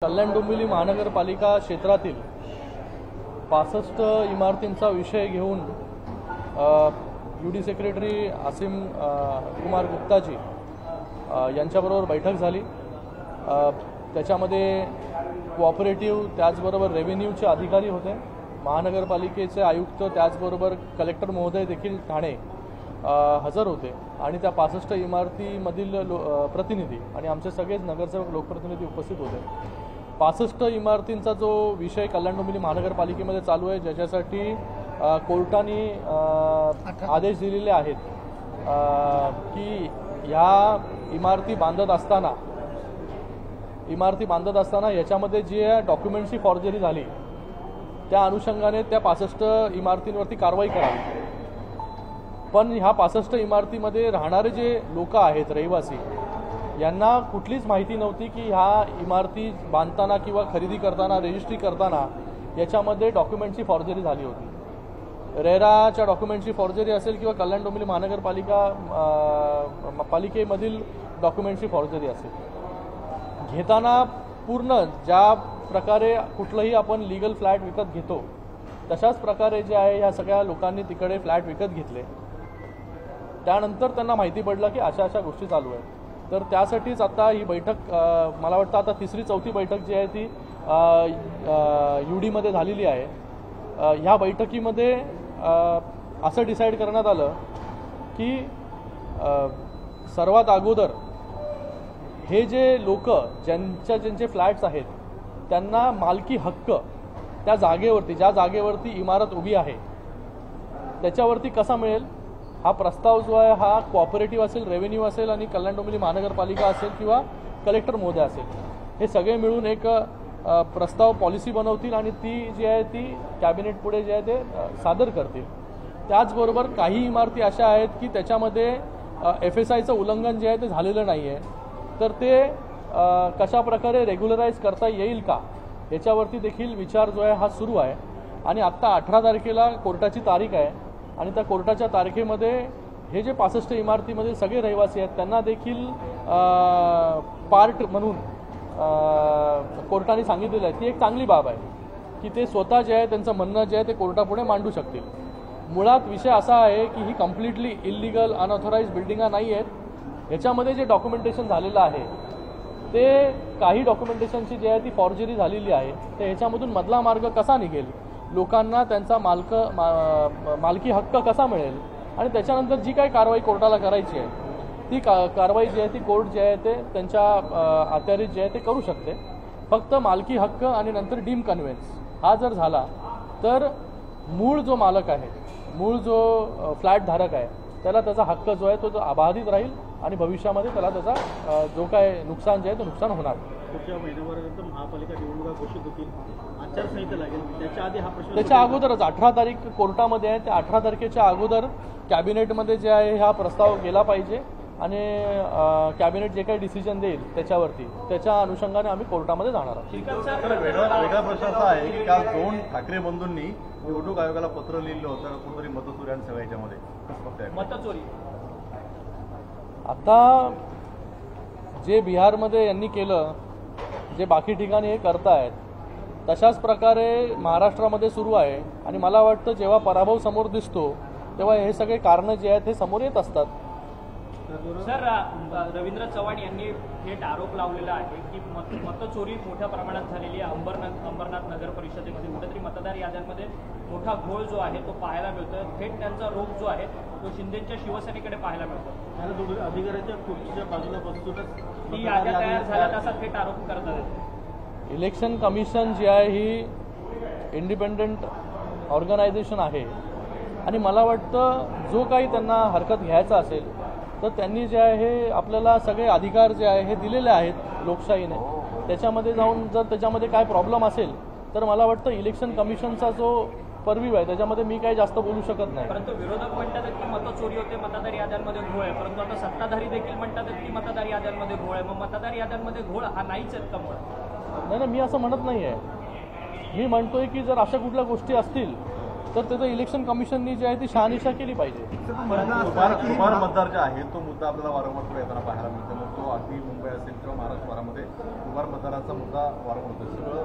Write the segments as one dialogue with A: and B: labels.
A: कल्याण डोंबिवली महानगरपालिका क्षेत्रातील 65 इमारतींचा विषय घेऊन यूडी सेक्रेटरी आसिम कुमार गुप्ताजी यांच्याबरोबर बैठक झाली। त्याच्यामध्ये कोऑपरेटिव्ह त्याचबरोबर रेव्हेन्यूचे अधिकारी होते, महानगरपालिकेचे आयुक्त त्याचबरोबर कलेक्टर महोदय देखील ठाणे हजर होते आणि त्या 65 इमारतीमधील प्रतिनिधी आणि आमचे सगळेच नगरसेवक लोकप्रतिनिधी उपस्थित होते। 65 इमारतींचा जो विषय कल्याण डोंबिवली महानगरपालिकेमध्ये चालू आहे, ज्याच्यासाठी कोर्टाने आदेश दिलेले आहेत की ह्या इमारती बांधत असताना याच्यामध्ये जे डॉक्युमेंट्सची फॉर्जरी झाली त्या अनुषंगाने त्या 65 इमारतींवरती कारवाई करावी। पण ह्या 65 इमारतीमध्ये राहणारे जे लोक आहेत रहिवासी, यांना कुठलीच माहिती नव्हती की ह्या इमारती बांधताना किंवा खरेदी करताना रजिस्ट्री करताना याच्यामध्ये डॉक्युमेंटची फॉर्जरी झाली होती। रेराच्या डॉक्युमेंटची फॉर्जरी असेल किंवा कल्याण डोंबिवली पालिकेमधील डॉक्युमेंटची फॉर्जरी असेल, घेताना पूर्ण ज्या प्रकारे कुठलंही आपण लीगल फ्लॅट विकत घेतो तशाच प्रकारे जे आहे ह्या सगळ्या लोकांनी तिकडे फ्लॅट विकत घेतले। त्यानंतर त्यांना माहिती पडलं की अशा अशा गोष्टी चालू आहेत। तर त्यासाठीच आता ही बैठक मला वाटतं आता तिसरी चौथी बैठक जी आहे ती यूडीमध्ये झालेली आहे। ह्या बैठकीमध्ये असं डिसाईड करण्यात आलं की सर्वात अगोदर हे जे लोक ज्यांचे फ्लॅट्स आहेत त्यांना मालकी हक्क त्या जागेवरती, ज्या जागेवरती इमारत उभी आहे त्याच्यावरती कसा मिळेल, हा प्रस्ताव जो आहे हा कोऑपरेटिव्ह असेल, रेव्हेन्यू असेल आणि कल्याण डोंबिवली महानगरपालिका असेल किंवा कलेक्टर महोदय असेल, हे सगळे मिळून एक प्रस्ताव पॉलिसी बनवतील आणि ती जी आहे ती कॅबिनेट पुढे जे आहे ते सादर करतील। त्याचबरोबर काही इमारती अशा आहेत की त्याच्यामध्ये FSIचं उल्लंघन जे आहे ते झालेलं नाही आहे, तर ते कशा प्रकारे रेग्युलराईज करता येईल का याच्यावरती देखील विचार जो आहे हा सुरू आहे। आणि आत्ता 18 तारखेला कोर्टाची तारीख आहे आणि त्या कोर्टाच्या तारखेमध्ये हे जे 65 इमारतीमधील सगळे रहिवासी आहेत त्यांना देखील पार्ट म्हणून कोर्टाने सांगितलेलं आहे। ती एक चांगली बाब आहे की ते स्वतः जे आहे त्यांचं म्हणणं जे आहे ते कोर्टापुढे मांडू शकतील। मुळात विषय असा आहे की ही कम्प्लिटली इल्लिगल अनऑथराइज्ड बिल्डिंगा नाही आहेत, ह्याच्यामध्ये जे डॉक्युमेंटेशन झालेलं आहे ते काही डॉक्युमेंटेशनची जी आहे ती फॉर्जरी झालेली आहे, तर ह्याच्यामधून मधला मार्ग कसा निघेल, लोकांना त्यांचा मालकी हक्क कसा मिळेल आणि त्याच्यानंतर जी काही कारवाई कोर्टाला करायची आहे ती कारवाई जी आहे ती कोर्ट जे आहे ते त्यांच्या अखत्यारीत जे आहे ते करू शकते। फक्त मालकी हक्क आणि नंतर डीम कन्व्हेन्स हा जर झाला तर मूळ जो मालक आहे, मूळ जो फ्लॅट धारक आहे त्याला त्याचा हक्क जो आहे तो अबाधित राहील आणि भविष्यामध्ये त्याला त्याचा जो काय नुकसान जे आहे ते नुकसान होणार।
B: पुढच्या महिन्याभर महापालिका निवडणुका घोषित होतील, आचारसंहिता लागेल, त्याच्या आधी हा प्रश्न,
A: त्याच्या अगोदरच 18 तारीख कोर्टामध्ये आहे, त्या 18 तारखेच्या अगोदर कॅबिनेटमध्ये जे आहे हा प्रस्ताव गेला पाहिजे आणि कॅबिनेट जे काही डिसिजन देईल त्याच्या अनुषंगाने आम्ही कोर्टामध्ये जाणार आहोत।
C: वेगळा प्रश्न असा आहे की काल 2 ठाकरे बंधूंनी निवडणूक आयोगाला पत्र लिहिलं होतं कुठेतरी मतचोरी आणि सगळ्या याच्यामध्ये
B: मतचोरी।
A: आता जे बिहारमध्ये यांनी केलं, जे बाकी ठिकाणी हे करतायत, तशाच प्रकारे महाराष्ट्रामध्ये सुरू आहे आणि मला वाटतं जेव्हा पराभव समोर दिसतो तेव्हा हे सगळे कारणं जे आहेत हे समोर येत असतात।
D: सर, रवींद्र चव्हाण यांनी थेट आरोप लावलेला आहे की मतचोरी मोठ्या प्रमाणात झालेली आहे। अंबरनाथ नगर परिषदेमध्ये कुठेतरी मतदार याद्यांमध्ये मोठा घोळ जो आहे तो पाहायला मिळतोय। थेट त्यांचा रोख जो आहे तो शिंदेच्या शिवसेनेकडे पाहायला मिळतो।
B: अधिकाऱ्याच्या खुर्चीच्या बाजूला बसूनच
D: ती याद्या तयार झाल्यात असा थेट आरोप करतात।
A: इलेक्शन कमिशन जी आहे ही इंडिपेंडंट ऑर्गनायझेशन आहे आणि मला वाटतं जो काही त्यांना हरकत घ्यायचा असेल तर त्यांनी जे आहे हे आपल्याला सगळे अधिकार जे आहे हे दिलेले आहेत लोकशाहीने। त्याच्यामध्ये जाऊन जर त्याच्यामध्ये काय प्रॉब्लेम असेल तर मला वाटतं इलेक्शन कमिशनचा जो परवीव आहे त्याच्यामध्ये मी काही जास्त बोलू शकत नाही।
D: परंतु विरोधक म्हणतात की मतचोरी होते, मतदार याद्यांमध्ये घोळ आहे, परंतु आता सत्ताधारी देखील म्हणतात की मतदार याद्यांमध्ये घोळ आहे। मग मतदार याद्यांमध्ये घोळ हा नाहीच आहेत का मुळात?
A: नाही, मी असं म्हणत नाही आहे। मी म्हणतोय की जर अशा कुठल्या गोष्टी असतील तर त्याचं इलेक्शन कमिशननी जे आहे ती शहानिशा केली पाहिजे.
C: दुबार मतदार जे आहे तो मुद्दा आपल्याला वारंवार पुढे येताना पाहायला मिळतो. मग तो अगदी मुंबई असेल किंवा महाराष्ट्रामध्ये दुबार मतदाराचा मुद्दा वारंवार होतो. सगळं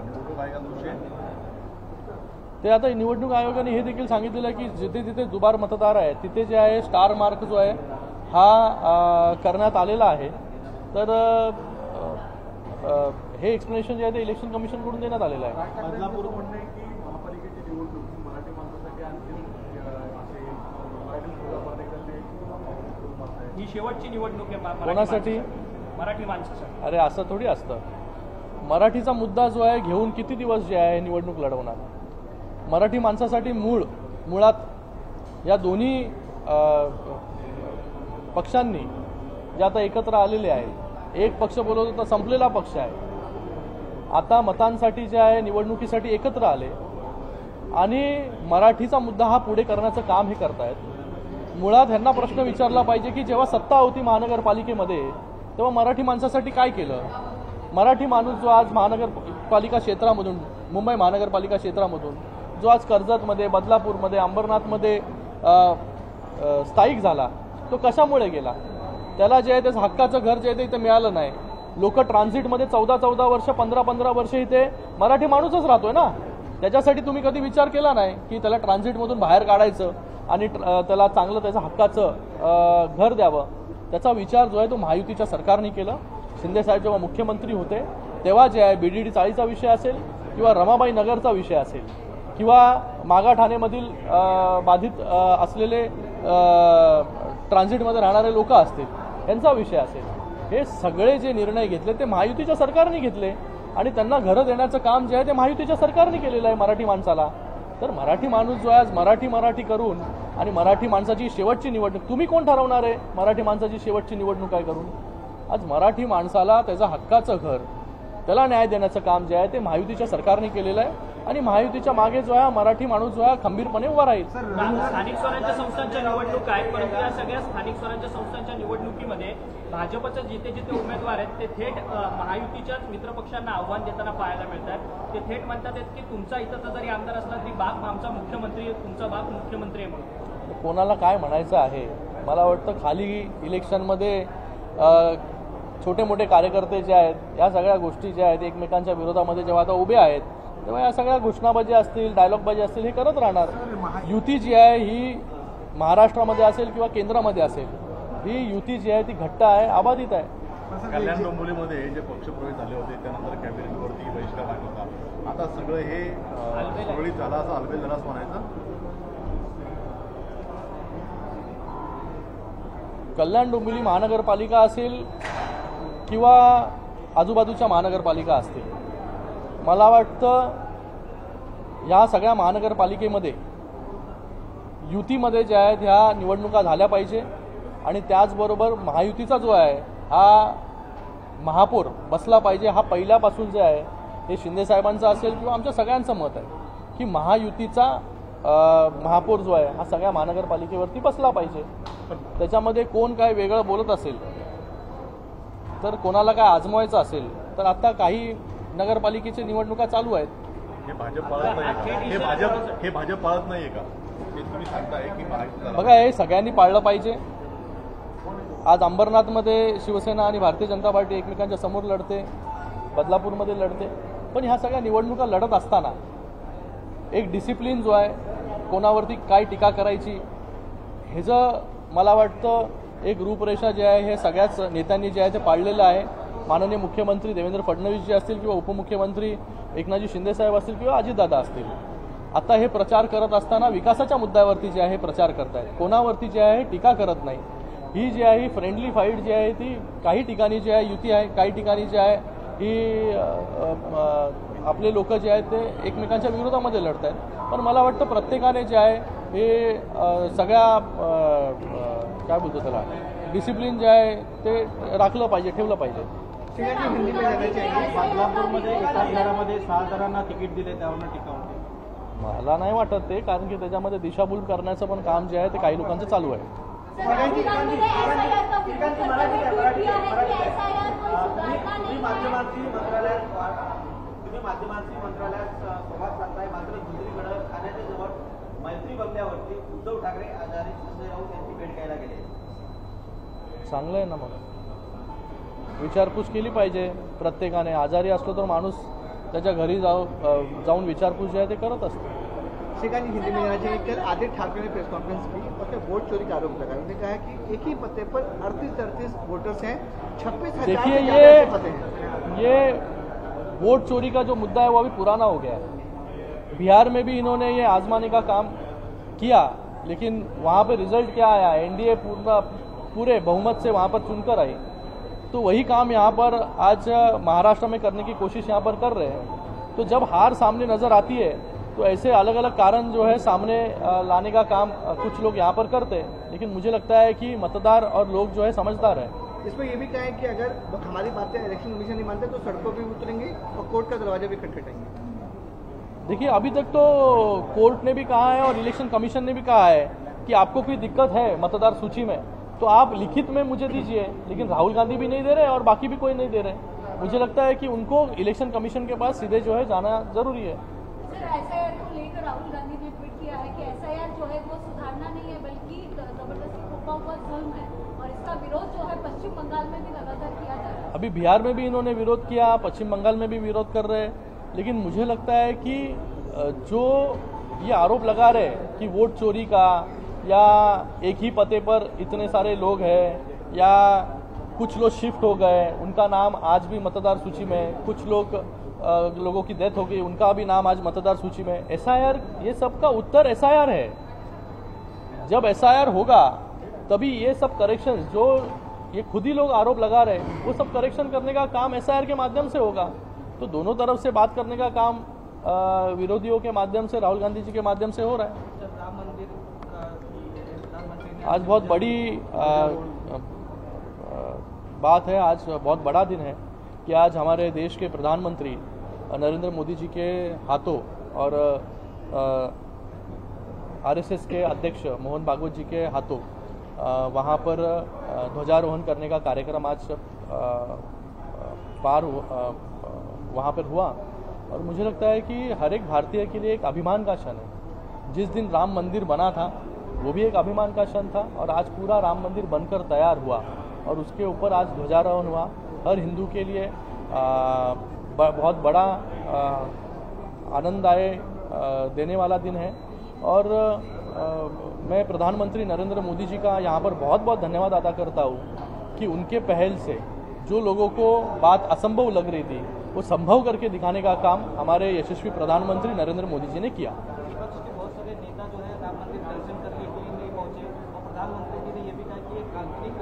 C: निवडणूक आयोगाचा
A: ते आता निवडणूक आयोगाने हे देखील सांगितलेलं आहे की जिथे जिथे दुबार मतदार आहे तिथे जे आहे स्टार मार्क जो आहे हा करण्यात आलेला आहे. तर हे एक्सप्लेनेशन जे आहे ते इलेक्शन कमिशनकडून देण्यात आलेलं आहे.
C: बदलापूर म्हणणे की महापालिकेची निवडणूक मराठी माणसासाठी
D: ही शेवटची निवडणूक आहे
A: कोणासाठी?
D: मराठी माणसासाठी.
A: अरे असं थोडी असतं. मराठीचा मुद्दा जो आहे घेऊन किती दिवस जे आहे निवडणूक लढवणार. मराठी माणसासाठी मुळात या दोन्ही पक्षांनी जे आता एकत्र आलेले आहे, एक पक्ष बोलत होता संपलेला पक्ष आहे, आता मतांसाठी जे आहे निवडणुकीसाठी एकत्र आले आणि मराठीचा मुद्दा हा पुढे करण्याचं काम हे करतायत. मुळात ह्यांना प्रश्न विचारला पाहिजे की जेव्हा सत्ता होती महानगरपालिकेमध्ये तेव्हा मराठी माणसासाठी काय केलं. मराठी माणूस जो आज महानगरपालिका क्षेत्रामधून, मुंबई महानगरपालिका क्षेत्रामधून जो आज कर्जतमध्ये, बदलापूरमध्ये, अंबरनाथमध्ये स्थायिक झाला तो कशामुळे गेला. त्याला जे आहे त्याचं हक्काचं घर जे आहे ते इथे मिळालं नाही. लोक ट्रान्झिटमध्ये 14-14 वर्ष, 15-15 वर्ष इथे मराठी माणूसच राहतोय ना. त्याच्यासाठी तुम्ही कधी विचार केला नाही की त्याला ट्रान्झिटमधून बाहेर काढायचं आणि त्याला चांगलं त्याचं हक्काचं घर द्यावं. त्याचा विचार जो आहे तो महायुतीच्या सरकारने केलं. शिंदेसाहेब जेव्हा मुख्यमंत्री होते तेव्हा जे आहे BDD चाळीचा विषय असेल किंवा रमाबाई नगरचा विषय असेल किंवा मागाठाणेमधील बाधित असलेले ट्रान्झिटमध्ये राहणारे लोक असतील यांचा विषय असेल, हे सगळे जे निर्णय घेतले ते महायुतीच्या सरकारने घेतले आणि त्यांना घरं देण्याचं काम जे आहे ते महायुतीच्या सरकारने केलेलं आहे मराठी माणसाला. तर मराठी माणूस जो आहे आज मराठी करून आणि मराठी माणसाची शेवटची निवडणूक, तुम्ही कोण ठरवणार आहे मराठी माणसाची शेवटची निवडणूक काय करून. आज मराठी माणसाला त्याचं हक्काचं घर, त्याला न्याय देण्याचं काम जे आहे ते महायुतीच्या सरकारने केलेलं आहे आणि महायुतीच्या मागे जो आहे मराठी माणूस जो आहे खंबीरपणे उभा राहील.
D: स्थानिक स्वराज्य संस्थांच्या निवडणूक आहेत, परंतु या सगळ्या स्थानिक स्वराज्य संस्थांच्या निवडणुकीमध्ये भाजपचे जिथे जिथे उमेदवार आहेत ते थेट महायुतीच्याच मित्रपक्षांना आव्हान देताना पाहायला मिळतात. ते थेट म्हणतात की तुमचा इथं जरी आमदार असला तरी बाप आमचा मुख्यमंत्री आहे, तुमचा बाप मुख्यमंत्री आहे म्हणून.
A: कोणाला काय म्हणायचं आहे. मला वाटतं खाली इलेक्शनमध्ये छोटे मोठे कार्यकर्ते जे आहेत या सगळ्या गोष्टी ज्या आहेत एकमेकांच्या विरोधामध्ये जेव्हा आता उभे आहेत तेव्हा या सगळ्या घोषणाबाजी असतील, डायलॉगबाजी असतील हे करत राहणार. युती जी आहे ही महाराष्ट्रामध्ये असेल किंवा केंद्रामध्ये असेल, ही युती जी आहे ती घट्ट आहे, अबाधित आहे.
C: कल्याण डोंबिवलीमध्ये जे पक्षप्रवेश झाले होते त्यानंतर कॅबिनेटवरती बहिष्कार लागला होता. आता सगळं हे सुरळीत झालं, असं हलबेल झालं असं म्हणायचं.
A: कल्याण डोंबिवली महानगरपालिका असेल किंवा आजूबाजूच्या महानगरपालिका असतील, मला वाटतं या सगळ्या महानगरपालिकेमध्ये युतीमध्ये ज्या आहेत ह्या निवडणुका झाल्या पाहिजे आणि त्याचबरोबर महायुतीचा जो आहे हा महापौर बसला पाहिजे. हा पहिल्यापासून जे आहे हे शिंदेसाहेबांचा असेल किंवा आमच्या सगळ्यांचं मत आहे की महायुतीचा महापौर जो आहे हा सगळ्या महानगरपालिकेवरती बसला पाहिजे. त्याच्यामध्ये कोण काय वेगळं बोलत असेल तर कोणाला काय आजमावायचं असेल तर आता काही नगरपालिकेच्या निवडणुका चालू आहेत.
C: हे भाजप पाळत नाही का? हे भाजप पाळत नाहीये का? हे तुम्ही सांगताय की महायुतीचा
A: बघा हे सगळ्यांनी पाळलं पाहिजे. आज अंबरनाथमध्ये शिवसेना आणि भारतीय जनता पार्टी एकमेकांच्या समोर लढते, बदलापूरमध्ये लढते, पण ह्या सगळ्या निवडणुका लढत असताना एक डिसिप्लिन जो आहे, कोणावरती काय टीका करायची ह्याचं मला वाटतं एक रूपरेषा जी आहे हे सगळ्याच नेत्यांनी जे आहे ते पाळलेलं आहे. माननीय मुख्यमंत्री देवेंद्र फडणवीस जी असतील किंवा उपमुख्यमंत्री एकनाथजी शिंदेसाहेब असतील किंवा अजितदादा असतील, आता हे प्रचार करत असताना विकासाच्या मुद्द्यावरती जे आहे प्रचार करतायत, कोणावरती जे आहे टीका करत नाही. ही जी आहे ही फ्रेंडली फाईट जी आहे ती काही ठिकाणी जी आहे युती आहे, काही ठिकाणी जी आहे ही आपले लोक जे आहेत ते एकमेकांच्या विरोधामध्ये लढत आहेत. पण मला वाटतं प्रत्येकाने जे आहे हे सगळ्या काय बोलतो त्याला डिसिप्लिन जे आहे ते राखलं पाहिजे, ठेवलं पाहिजे.
B: बदलापूरमध्ये एकाच घरामध्ये 6 जणांना तिकीट दिले त्यावरून टीका होते.
A: मला नाही वाटत ते, कारण की त्याच्यामध्ये दिशाभूल करण्याचं पण काम जे आहे ते काही लोकांचं चालू आहे.
E: तुम्ही माध्यमांशी मंत्रालयात संवाद साधताय, मात्र दुसरीकडे ठाण्याच्या जवळ मैत्री बंगल्यावरती उद्धव ठाकरे आजारी संजय राऊत यांची भेट घ्यायला गेले.
A: चांगलं आहे ना, मग विचारपूस केली पाहिजे प्रत्येकाने. आजारी असलो तर माणूस त्याच्या घरी जाऊन विचारपूस जे आहे ते करत असतो.
E: शिकानी हिंदी में कहना चाहिए कल आदित्य ठाकरे ने प्रेस कॉन्फ्रेंस की और फिर वोट चोरी का आरोप लगाया. उन्होंने कहा कि एक ही पते पर 38 वोटर्स हैं, 26,000
A: देखिए
E: से ज्यादा ऐसे पते हैं.
A: ये वोट चोरी का जो मुद्दा है वो अभी पुराना हो गया है. बिहार में भी इन्होंने ये आजमाने का काम किया, लेकिन वहाँ पे रिजल्ट क्या आया, एनडीए पूरे बहुमत से वहाँ पर चुनकर आई. तो वही काम यहाँ पर आज महाराष्ट्र में करने की कोशिश यहाँ पर कर रहे हैं. तो जब हार सामने नजर आती है तो ऐसे अलग अलग कारण जो है सामने लाने का काम कुछ लोग यहाँ पर करते हैं, लेकिन मुझे लगता है कि मतदार और लोग जो है समझदार है.
E: इसमें ये भी कहा है कि अगर हमारी बातें इलेक्शन कमीशन नहीं मानते तो सड़कों पर भी उतरेंगे और कोर्ट का दरवाजा भी खटखटाएंगे.
A: देखिए, अभी तक तो कोर्ट ने भी कहा है और इलेक्शन कमीशन ने भी कहा है कि आपको कोई दिक्कत है मतदार सूची में तो आप लिखित में मुझे दीजिए, लेकिन राहुल गांधी भी नहीं दे रहे और बाकी भी कोई नहीं दे रहे. मुझे लगता है कि उनको इलेक्शन कमीशन के पास सीधे जो है जाना जरूरी है.
F: एसआईआर को लेकर राहुल गांधी ने ट्वीट किया है कि एसआईआर जो है वो सुधारना नहीं है बल्कि जबरदस्ती थोपा हुआ जुल्म है और इसका विरोध जो है पश्चिम बंगाल में भी लगातार किया जा रहा है.
A: अभी बिहार में भी इन्होंने विरोध किया, पश्चिम बंगाल में भी विरोध कर रहे हैं, लेकिन मुझे लगता है कि जो ये आरोप लगा रहे कि वोट चोरी का या एक ही पते पर इतने सारे लोग हैं या कुछ लोग शिफ्ट हो गए, उनका नाम आज भी मतदार सूची में, कुछ लोगों की डेथ हो गई, उनका भी नाम आज मतदार सूची में. एसआईआर, ये सब का उत्तर एसआईआर है. जब एसआईआर होगा तभी ये सब करेक्शन जो ये खुद ही लोग आरोप लगा रहे हैं वो सब करेक्शन करने का काम एसआईआर के माध्यम से होगा. तो दोनों तरफ से बात करने का काम विरोधियों के माध्यम से, राहुल गांधी जी के माध्यम से हो रहा है. आज बहुत बड़ी बात है, आज बहुत बड़ा दिन है कि आज हमारे देश के प्रधानमंत्री नरेंद्र मोदी जी के हाथों और आरएसएस के अध्यक्ष मोहन भागवत जी के हाथों वहाँ पर ध्वजारोहण करने का कार्यक्रम आज वहाँ पर हुआ. और मुझे लगता है कि हर एक भारतीय के लिए एक अभिमान का क्षण है. जिस दिन राम मंदिर बना था वो भी एक अभिमान का क्षण था और आज पूरा राम मंदिर बनकर तैयार हुआ और उसके ऊपर आज ध्वजारोहण हुआ. हर हिंदू के लिए बहुत बड़ा आनंद देने वाला दिन है. और मैं प्रधानमंत्री नरेंद्र मोदी जी का यहाँ पर बहुत बहुत धन्यवाद अदा करता हूँ कि उनके पहल से जो लोगों को बात असंभव लग रही थी वो संभव करके दिखाने का काम हमारे यशस्वी प्रधानमंत्री नरेंद्र मोदी जी ने किया.
B: विपक्ष के बहुत सारे नेता जो है राम मंदिर दर्शन करने के लिए नहीं पहुंचे और प्रधानमंत्री जी ने यह भी कहा कि एक काल्पनिक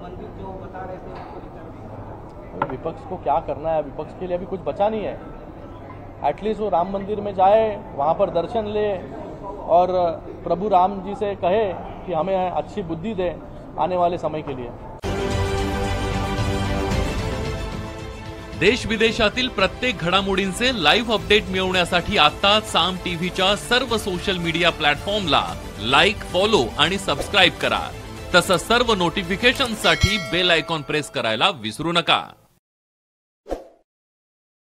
B: मंदिर जो बता रहे थे उसको रिटर्न.
A: विपक्ष को क्या करना है, विपक्ष के लिए अभी कुछ बचा नहीं है. एटलीस्ट वो राम मंदिर में जाए, वहाँ पर दर्शन ले और प्रभु राम जी से कहे कि हमें अच्छी बुद्धि दे आने वाले समय के लिए.
G: देश विदेशातील प्रत्येक घडामोडींचे लाईव्ह अपडेट मिळवण्यासाठी आता साम टीव्हीच्या सर्व सोशल मीडिया प्लॅटफॉर्मला लाईक, फॉलो आणि सबस्क्राईब करा. तसंच सर्व नोटिफिकेशनसाठी बेल आयकॉन प्रेस करायला विसरू नका.